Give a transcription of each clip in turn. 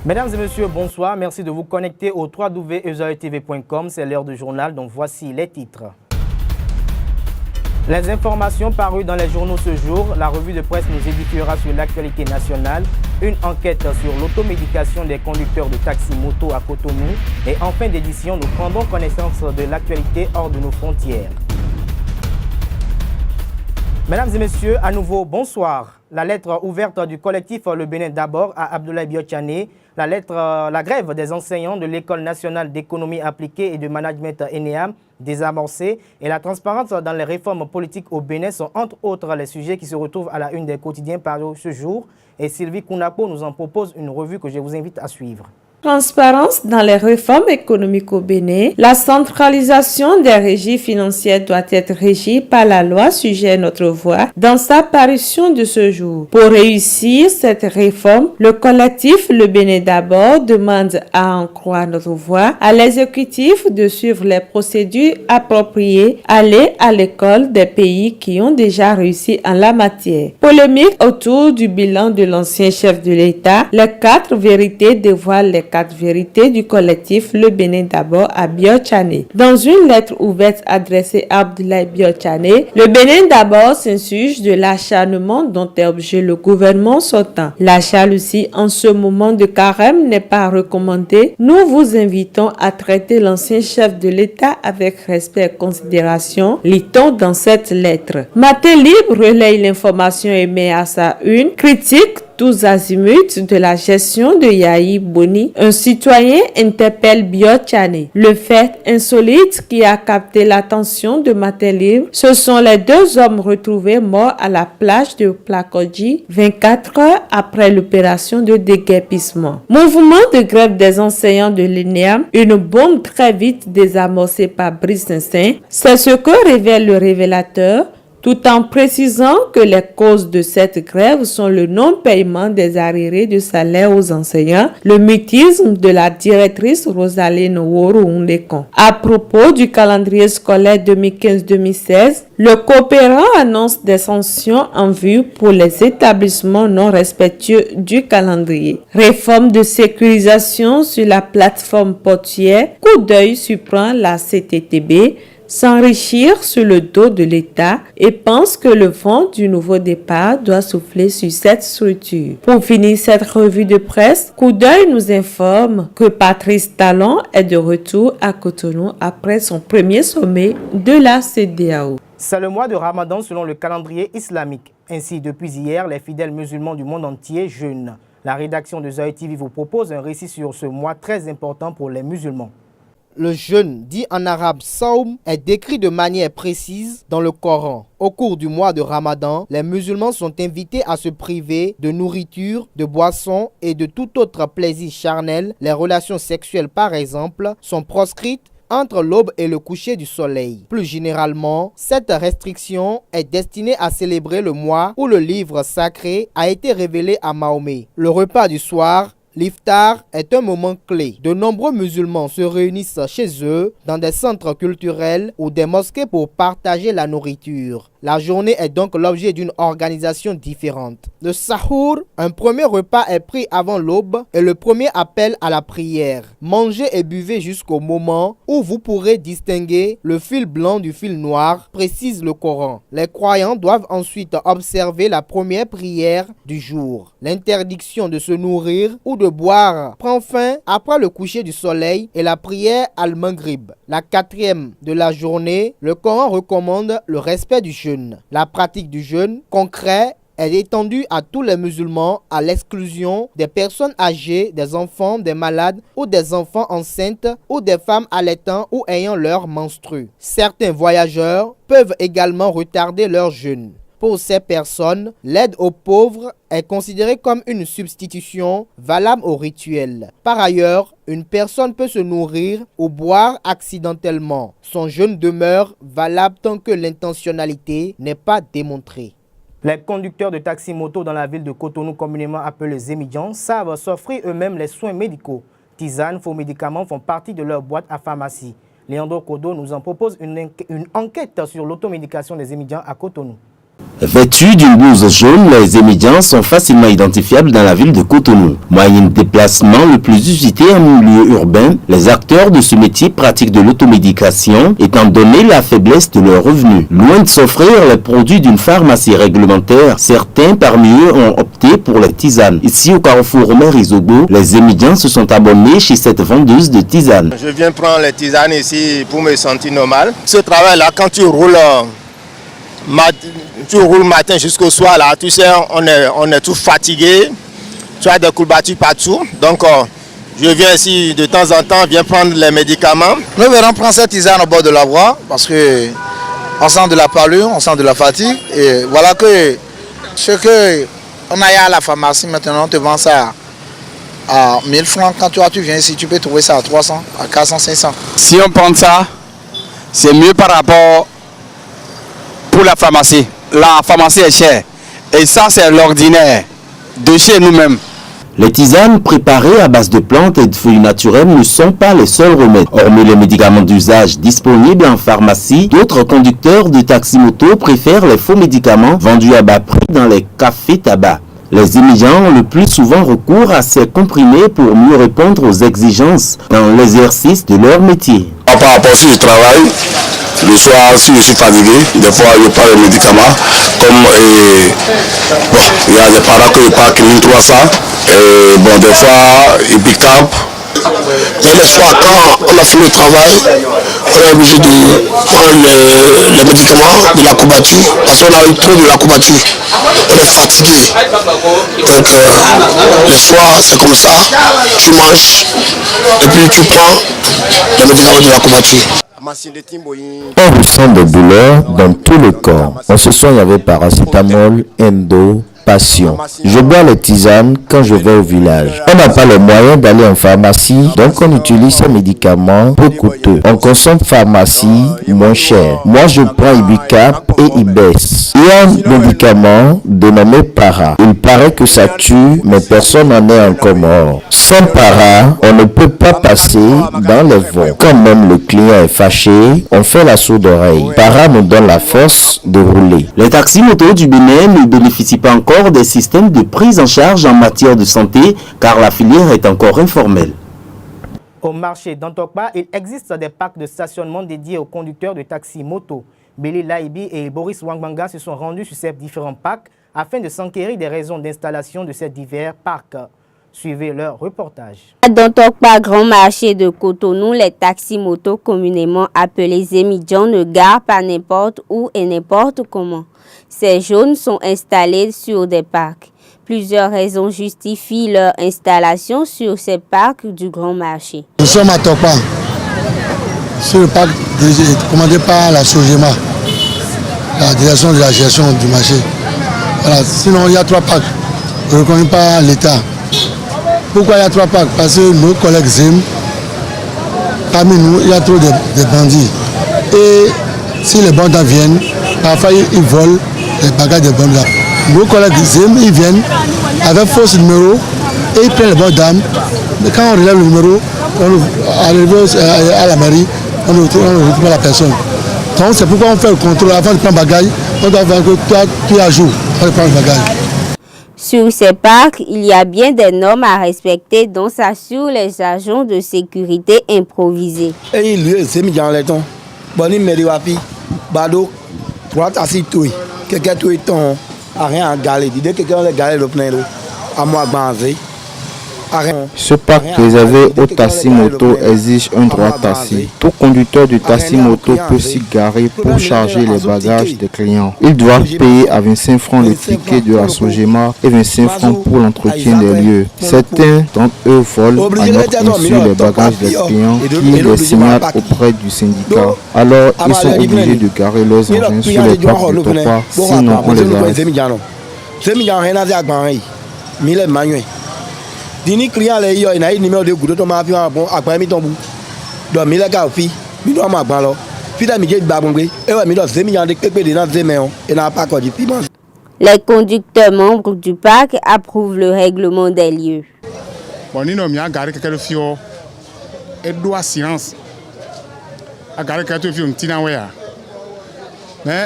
Mesdames et messieurs, bonsoir. Merci de vous connecter au www.ezaetv.com. C'est l'heure du journal, donc voici les titres. Les informations parues dans les journaux ce jour, la revue de presse nous édifiera sur l'actualité nationale, une enquête sur l'automédication des conducteurs de taxi-moto à Cotonou et en fin d'édition, nous prendrons connaissance de l'actualité hors de nos frontières. Mesdames et messieurs, à nouveau, bonsoir. La lettre ouverte du collectif Le Bénin d'abord à Abdoulaye Biotchane, la grève des enseignants de l'École nationale d'économie appliquée et de management ENEAM désamorcée et la transparence dans les réformes politiques au Bénin sont entre autres les sujets qui se retrouvent à la une des quotidiens parus ce jour. Et Sylvie Kounapo nous en propose une revue que je vous invite à suivre. Transparence dans les réformes économiques au Bénin. La centralisation des régies financières doit être régie par la loi, sujet notre voix dans sa parution de ce jour. Pour réussir cette réforme, le collectif Le Bénin d'abord demande à en croire notre voix à l'exécutif de suivre les procédures appropriées, aller à l'école des pays qui ont déjà réussi en la matière. Polémique autour du bilan de l'ancien chef de l'État, les 4 vérités dévoilent les 4 vérités du collectif Le Bénin d'abord à Biotchane. Dans une lettre ouverte adressée à Abdoulaye Biotchane, le Bénin d'abord s'insurge de l'acharnement dont est objet le gouvernement sortant. La jalousie en ce moment de carême n'est pas recommandée. Nous vous invitons à traiter l'ancien chef de l'État avec respect et considération, lit-on dans cette lettre. Matin Libre relaye l'information et met à sa une critique tous azimuts de la gestion de Yahi Boni, un citoyen interpelle Biotchane. Le fait insolite qui a capté l'attention de Matin Libre, ce sont les 2 hommes retrouvés morts à la plage de Plakodji 24 heures après l'opération de déguerpissement. Mouvement de grève des enseignants de l'ENEAM, une bombe très vite désamorcée par Brice Saint-Saint. C'est ce que révèle le révélateur, tout en précisant que les causes de cette grève sont le non-paiement des arriérés de salaire aux enseignants, le mutisme de la directrice Rosaline Woro-Ndekon. À propos du calendrier scolaire 2015-2016, le coopérant annonce des sanctions en vue pour les établissements non respectueux du calendrier. Réforme de sécurisation sur la plateforme portuaire, coup d'œil surprend la CTTB, s'enrichir sur le dos de l'État et pense que le vent du nouveau départ doit souffler sur cette structure. Pour finir cette revue de presse, Coup d'œil nous informe que Patrice Talon est de retour à Cotonou après son premier sommet de la CEDEAO. C'est le mois de Ramadan selon le calendrier islamique. Ainsi, depuis hier, les fidèles musulmans du monde entier jeûnent. La rédaction de Zaï TV vous propose un récit sur ce mois très important pour les musulmans. Le jeûne, dit en arabe Saum, est décrit de manière précise dans le Coran. Au cours du mois de Ramadan, les musulmans sont invités à se priver de nourriture, de boissons et de tout autre plaisir charnel. Les relations sexuelles, par exemple, sont proscrites entre l'aube et le coucher du soleil. Plus généralement, cette restriction est destinée à célébrer le mois où le livre sacré a été révélé à Mahomet. Le repas du soir, l'iftar, est un moment clé. De nombreux musulmans se réunissent chez eux, dans des centres culturels ou des mosquées pour partager la nourriture. La journée est donc l'objet d'une organisation différente. Le sahour, un premier repas est pris avant l'aube et le premier appel à la prière. Mangez et buvez jusqu'au moment où vous pourrez distinguer le fil blanc du fil noir, précise le Coran. Les croyants doivent ensuite observer la première prière du jour. L'interdiction de se nourrir ou de boire prend fin après le coucher du soleil et la prière al-Maghrib. La 4e de la journée, le Coran recommande le respect du jeûne. La pratique du jeûne concret est étendue à tous les musulmans à l'exclusion des personnes âgées, des enfants, des malades ou des enfants enceintes ou des femmes allaitant ou ayant leur menstru. Certains voyageurs peuvent également retarder leur jeûne. Pour ces personnes, l'aide aux pauvres est considérée comme une substitution valable au rituel. Par ailleurs, une personne peut se nourrir ou boire accidentellement. Son jeûne demeure valable tant que l'intentionnalité n'est pas démontrée. Les conducteurs de taxi-moto dans la ville de Cotonou, communément appelés Zémidjan, savent s'offrir eux-mêmes les soins médicaux. Tisanes, faux médicaments font partie de leur boîte à pharmacie. Léandro Kodo nous en propose une enquête sur l'automédication des Zémidjans à Cotonou. Vêtus d'une blouse jaune, les étudiants sont facilement identifiables dans la ville de Cotonou. Moyen de déplacement le plus usité en milieu urbain, les acteurs de ce métier pratiquent de l'automédication étant donné la faiblesse de leurs revenus. Loin de s'offrir les produits d'une pharmacie réglementaire, certains parmi eux ont opté pour les tisanes. Ici au carrefour Omer Izogo, les étudiants se sont abonnés chez cette vendeuse de tisanes. Je viens prendre les tisanes ici pour me sentir normal. Ce travail-là, quand tu roules matin jusqu'au soir, là, tu sais, on est tout fatigué. Tu as des courbatures partout. Donc, je viens ici de temps en temps, viens prendre les médicaments. Nous verrons prendre cette tisane au bord de la voie parce que on sent de la pâlure, on sent de la fatigue. Et voilà que ce que on a à la pharmacie maintenant, on te vend ça à 1000 francs. Quand tu viens ici, tu peux trouver ça à 300, à 400, 500. Si on prend ça, c'est mieux par rapport pour la pharmacie. La pharmacie est chère. Et ça, c'est l'ordinaire de chez nous-mêmes. Les tisanes préparées à base de plantes et de feuilles naturelles ne sont pas les seuls remèdes. Hormis les médicaments d'usage disponibles en pharmacie, d'autres conducteurs de taxi-moto préfèrent les faux médicaments vendus à bas prix dans les cafés-tabac. Les immigrants ont le plus souvent recours à ces comprimés pour mieux répondre aux exigences dans l'exercice de leur métier. Par rapport si je travaille, le soir, si je suis fatigué, des fois je prends les médicaments. Comme il y a des parents que je prends qui 1300. Et bon, des fois, Epicap. Mais les soirs, quand on a fait le travail, on est obligé de prendre les médicaments de la courbature, parce qu'on a eu trop de la courbature. On est fatigué. Donc, les soirs, c'est comme ça, tu manges, et puis tu prends les médicaments de la courbature. On ressent des douleurs dans tout le corps. On se soigne avec paracétamol, endo, passion. Je bois les tisanes quand je vais au village. On n'a pas les moyens d'aller en pharmacie, donc on utilise ces médicaments peu coûteux. On consomme pharmacie moins cher. Moi, je prends Ibicap et Ibes. Il y a un médicament dénommé Para. Il paraît que ça tue, mais personne n'en est encore mort. Sans Para, on ne peut pas passer dans les vents. Quand même le client est fâché, on fait la sourde oreille. Para nous donne la force de rouler. Les taxis-motos du Bénin ne bénéficient pas encore des systèmes de prise en charge en matière de santé car la filière est encore informelle. Au marché d'Antokpa, il existe des parcs de stationnement dédiés aux conducteurs de taxi-moto. Béli Laibi et Boris Wangbanga se sont rendus sur ces différents parcs afin de s'enquérir des raisons d'installation de ces divers parcs. Suivez leur reportage. Dans Tokpa, grand marché de Cotonou, les taxis-motos communément appelés émigrants ne garent pas n'importe où et n'importe comment. Ces jaunes sont installés sur des parcs. Plusieurs raisons justifient leur installation sur ces parcs du grand marché. Nous sommes à Tokpa, sur le parc commandé par la Sogema, la direction de la gestion du marché. Voilà. Sinon, il y a 3 parcs reconnus par l'État. Pourquoi il y a 3 parcs? Parce que nos collègues ZIM, parmi nous, il y a trop de bandits. Et si les bandits viennent, parfois ils volent les bagages des bandits. Nos collègues ZIM, ils viennent avec faux numéros et ils prennent les bonnes dames. Mais quand on relève le numéro, on arrive à la mairie, on ne retrouve pas la personne. Donc c'est pourquoi on fait le contrôle avant de prendre le bagage. On doit voir que toi, tu es à jour avant de prendre le bagage. Sur ces parcs, il y a bien des normes à respecter dont s'assurent les agents de sécurité improvisés. Ce parc réservé aux taxis-motos exige un droit taxi. Tout conducteur de taxi-moto peut s'y garer pour charger les bagages des clients. Il doit payer à 25 francs le ticket de la Sogema et 25 francs pour l'entretien des lieux. Certains d'entre eux volent à notre insu les bagages des clients qui les signalent auprès du syndicat. Alors, ils sont obligés de garer leurs engins sur les parcs de Tokpa, sinon on les arrête. Dini client les yo ina numéro de goudou to ma fi bon agba mi ton bu do mi le ga fi mi do ma gban lo fi da mi je gba bon gbe e wa mi do se mi yan de pepe de na ze me on et na pas ko di piment. Les conducteurs membres du parc approuvent le règlement des lieux. Bon ni no mi a gare keke le fio e do assurance a gare keke to fi on tina we ya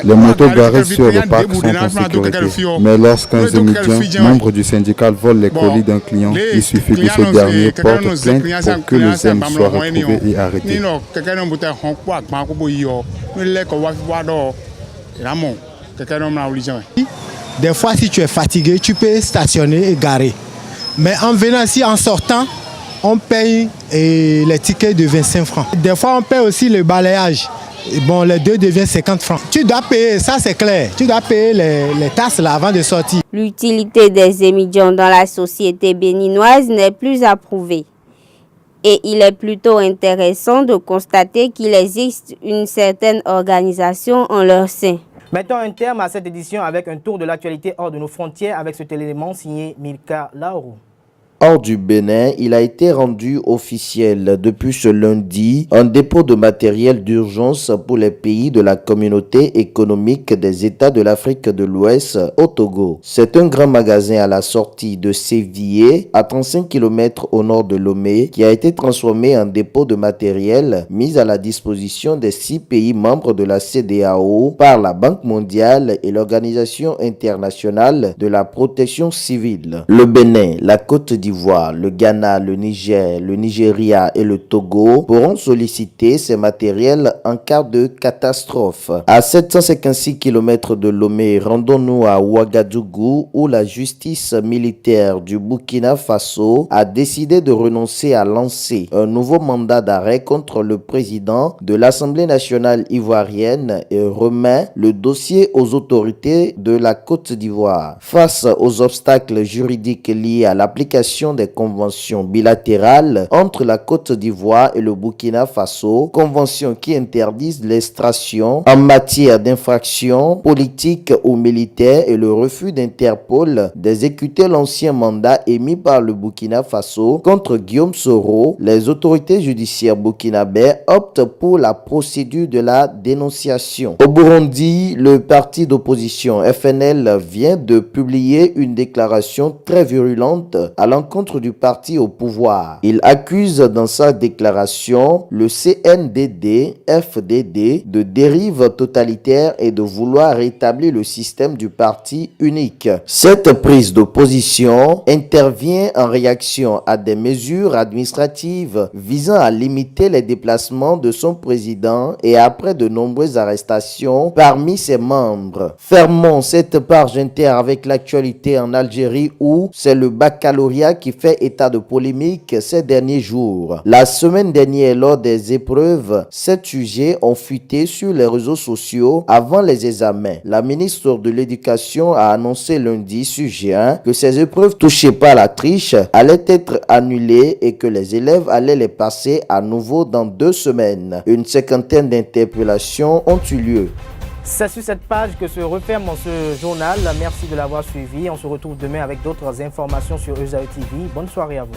Les motos garées sur le parc sont en sécurité. Mais lorsqu'un étudiant, membre du syndicat, vole les colis d'un client, il suffit que ce dernier porte plainte pour que le zème soit retrouvé et arrêté. Des fois, si tu es fatigué, tu peux stationner et garer. Mais en venant ici, en sortant, on paye les tickets de 25 francs. Des fois, on paye aussi le balayage. Et bon, les deux deviennent 50 francs. Tu dois payer, ça c'est clair. Tu dois payer les tasses là avant de sortir. L'utilité des émigrants dans la société béninoise n'est plus approuvée. Et il est plutôt intéressant de constater qu'il existe une certaine organisation en leur sein. Mettons un terme à cette édition avec un tour de l'actualité hors de nos frontières avec cet élément signé Milka Laoro. Hors du Bénin, il a été rendu officiel depuis ce lundi un dépôt de matériel d'urgence pour les pays de la communauté économique des États de l'Afrique de l'Ouest au Togo. C'est un grand magasin à la sortie de Sévillé, à 35 km au nord de Lomé, qui a été transformé en dépôt de matériel mis à la disposition des 6 pays membres de la CEDEAO par la Banque mondiale et l'Organisation internationale de la protection civile. Le Bénin, la Côte d'Ivoire, le Ghana, le Niger, le Nigeria et le Togo pourront solliciter ces matériels en cas de catastrophe. À 756 km de Lomé, rendons-nous à Ouagadougou où la justice militaire du Burkina Faso a décidé de renoncer à lancer un nouveau mandat d'arrêt contre le président de l'Assemblée nationale ivoirienne et remet le dossier aux autorités de la Côte d'Ivoire. Face aux obstacles juridiques liés à l'application des conventions bilatérales entre la Côte d'Ivoire et le Burkina Faso, conventions qui interdisent l'extradition en matière d'infractions politiques ou militaires et le refus d'Interpol d'exécuter l'ancien mandat émis par le Burkina Faso contre Guillaume Soro, les autorités judiciaires burkinabè optent pour la procédure de la dénonciation. Au Burundi, le parti d'opposition FNL vient de publier une déclaration très virulente à l'encontre du parti au pouvoir. Il accuse dans sa déclaration le CNDD-FDD de dérive totalitaire et de vouloir rétablir le système du parti unique. Cette prise de position intervient en réaction à des mesures administratives visant à limiter les déplacements de son président et après de nombreuses arrestations parmi ses membres. Fermons cette page inter avec l'actualité en Algérie où c'est le baccalauréat qui fait état de polémique ces derniers jours. La semaine dernière, lors des épreuves, 7 sujets ont fuité sur les réseaux sociaux avant les examens. La ministre de l'Éducation a annoncé lundi sur G1 que ces épreuves touchées par la triche allaient être annulées et que les élèves allaient les passer à nouveau dans 2 semaines. Une cinquantaine d'interpellations ont eu lieu. C'est sur cette page que se referme ce journal. Merci de l'avoir suivi. On se retrouve demain avec d'autres informations sur ESAE TV. Bonne soirée à vous.